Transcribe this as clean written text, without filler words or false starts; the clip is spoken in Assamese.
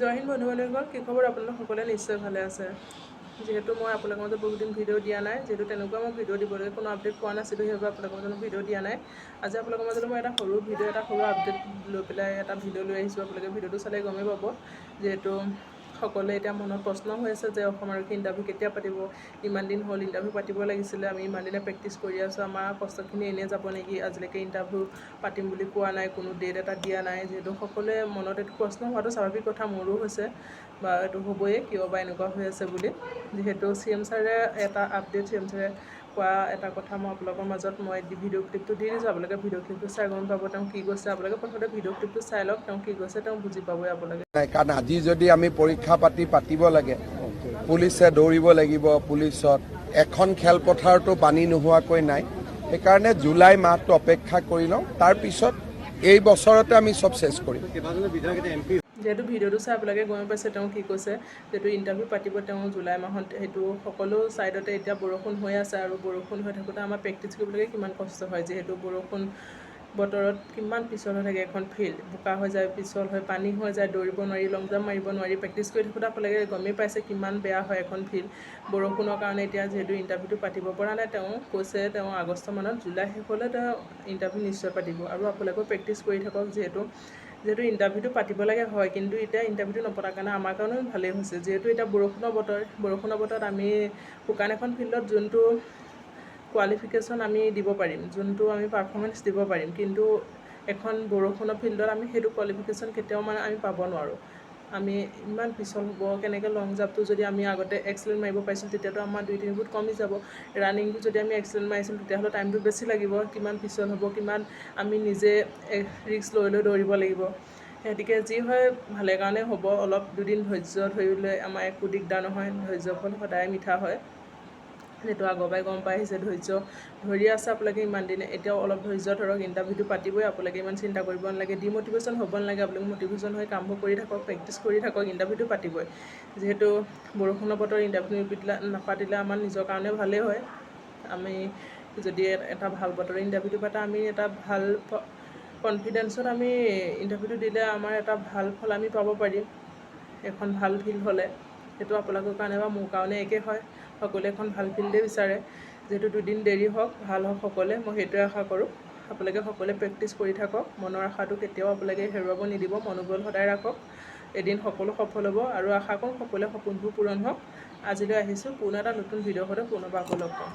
জয় হিন্দ বন্ধু-বান্ধৱীসকল, কি খবৰ? আপোনালোক সকলোৱে নিশ্চয় ভালে আছে। যিহেতু মই আপোনালোকৰ মাজত বহুত দিন ভিডিঅ' দিয়া নাই, যিহেতু তেনেকুৱা মই ভিডিঅ' দিবলৈ কোনো আপডেট পোৱা নাছিলোঁ, সেইবাবে আপোনালোকৰ মাজত ভিডিঅ' দিয়া নাই। আজি আপোনালোকৰ মাজত মই এটা সৰু আপডেট লৈ পেলাই এটা ভিডিঅ' লৈ আহিছোঁ। আপোনালোকে ভিডিঅ'টো চালে গমেই পাব। যিহেতু সকলোৱে এতিয়া মনত প্ৰশ্ন হৈ আছে যে অসম আৰক্ষী ইণ্টাৰভিউ কেতিয়া পাতিব? ইমান দিন হ'ল ইণ্টাৰভিউ পাতিব লাগিছিলে, আমি ইমান দিনে প্ৰেক্টিচ কৰি আছোঁ, আমাৰ কষ্টখিনি এনেই যাব নেকি? আজিলৈকে ইণ্টাৰভিউ পাতিম বুলি কোৱা নাই, কোনো ডেট এটা দিয়া নাই। যিহেতু সকলোৱে মনত এইটো প্ৰশ্ন হোৱাটো স্বাভাৱিক কথা, মোৰো হৈছে বা এইটো হ'বই, কিয় বা এনেকুৱা হৈ আছে বুলি। যিহেতু CM ছাৰে এটা আপডেট, CM ছাৰে কোৱা এটা কথা মই আপোনালোকৰ মাজত মই ভিডিঅ' ক্লিপটো দি দিছোঁ। আপোনালোকে ভিডিঅ' ক্লিপটো চাই গম পাব তেওঁ কি কৈছে। আপোনালোকে প্ৰথমতে ভিডিঅ' ক্লিপটো চাই লওক, তেওঁ কি কৈছে তেওঁ বুজি পাবই আপোনালোকে। কাৰণ আজি যদি আমি পৰীক্ষা পাতিব লাগে, পুলিচে দৌৰিব লাগিব, পুলিচত এখন খেলপথাৰতো পানী নোহোৱাকৈ নাই। সেইকাৰণে জুলাই মাহটো অপেক্ষা কৰি লওঁ, তাৰপিছত এই বছৰতে আমি চব চেছ কৰিম। যিহেতু ভিডিঅ'টো চাই আপোনালোকে গম পাইছে তেওঁ কি কৈছে। যিহেতু ইণ্টাৰভিউ পাতিব তেওঁ জুলাই মাহত, সেইটো সকলো ছাইডতে এতিয়া বৰষুণ হৈ আছে, আৰু বৰষুণ হৈ থাকোঁতে আমাৰ প্ৰেক্টিচ কৰিবলৈকে কিমান কষ্ট হয়। যিহেতু বৰষুণ বতৰত কিমান পিছল হৈ থাকে এখন ফিল্ড, বোকা হৈ যায়, পিছল হয়, পানী হৈ যায়, দৌৰিব নোৱাৰি, লং জাম্প মাৰিব নোৱাৰি। প্ৰেক্টিচ কৰি থাকোঁতে আপোনালোকে গমেই পাইছে কিমান বেয়া হয় এখন ফিল্ড। বৰষুণৰ কাৰণে এতিয়া যিহেতু ইণ্টাৰভিউটো পাতিব পৰা নাই, তেওঁ কৈছে তেওঁ আগষ্ট মানত, জুলাই শেষ হ'লে তেওঁ ইণ্টাৰভিউ নিশ্চয় পাতিব। আৰু আপোনালোকেও প্ৰেক্টিচ কৰি থাকক। যিহেতু ইণ্টাৰভিউটো পাতিব লাগে হয়, কিন্তু এতিয়া ইণ্টাৰভিউটো নপতাৰ কাৰণে আমাৰ কাৰণেও ভালেই হৈছে। যিহেতু এতিয়া বৰষুণৰ বতৰত আমি শুকান এখন ফিল্ডত যোনটো কোৱালিফিকেশ্যন আমি দিব পাৰিম, যোনটো আমি পাৰফৰ্মেঞ্চ দিব পাৰিম, কিন্তু এখন বৰষুণৰ ফিল্ডত আমি সেইটো কোৱালিফিকেশ্যন কেতিয়াও আমি পাব নোৱাৰোঁ। আমি ইমান পিছল হ'ব, কেনেকৈ লং জাম্পটো যদি আমি আগতে এক্সেলেণ্ট মাৰিব পাৰিছিলোঁ, তেতিয়াতো আমাৰ 2-3 ফুট কমি যাব। ৰানিংটো যদি আমি এক্সেলেণ্ট মাৰিছিলোঁ, তেতিয়াহ'লে টাইমটো বেছি লাগিব। কিমান পিছল হ'ব, কিমান আমি নিজে ৰিস্ক লৈ দৌৰিব লাগিব। গতিকে যি হয় ভালে কাৰণে হ'ব। অলপ দুদিন ধৈৰ্য ধৰিলে আমাৰ একো দিগদাৰ নহয়। ধৈৰ্যৰ ফল সদায় মিঠা হয়। যিহেতু আগৰ পৰাই গম পাই আহিছে, ধৈৰ্য ধৰি আছে আপোনালোকে ইমান দিনে, এতিয়াও অলপ ধৈৰ্য ধৰক। ইণ্টাৰভিউটো পাতিবই, আপোনালোকে ইমান চিন্তা কৰিব নালাগে, ডিম'টিভেশ্যন হ'ব নালাগে। আপোনালোকে মটিভেশ্যন হৈ কামবোৰ কৰি থাকক, প্ৰেক্টিচ কৰি থাকক, ইণ্টাৰভিউটো পাতিবই। যিহেতু বৰষুণৰ বতৰ, ইণ্টাৰভিউ নাপাতিলে আমাৰ নিজৰ কাৰণে ভালেই হয়। আমি যদি এটা ভাল বতৰে ইণ্টাৰভিউটো পাতা, আমি এটা ভাল কনফিডেঞ্চত আমি ইণ্টাৰভিউটো দিলে আমাৰ এটা ভাল ফল আমি পাব পাৰিম। এখন ভাল ফিল্ড হ'লে সেইটো আপোনালোকৰ কাৰণে বা মোৰ কাৰণে একেই হয়। সকলোৱে এখন ভাল ফিল্ডেই বিচাৰে। যিহেতু দুদিন দেৰি হওক, ভাল হওক সকলোৱে, মই সেইটোৱে আশা কৰোঁ। আপোনালোকে সকলোৱে প্ৰেক্টিচ কৰি থাকক। মনৰ আশাটো কেতিয়াও আপোনালোকে হেৰুৱাব নিদিব, মনোবল সদায় ৰাখক। এদিন সকলো সফল হ'ব, আৰু আশা কৰোঁ সকলোৱে সপোনবোৰ পূৰণ হওক। আজিলৈ আহিছোঁ, পুনৰ এটা নতুন ভিডিঅ'ৰ সৈতে পুনৰবাৰ আকৌ লগ পাম।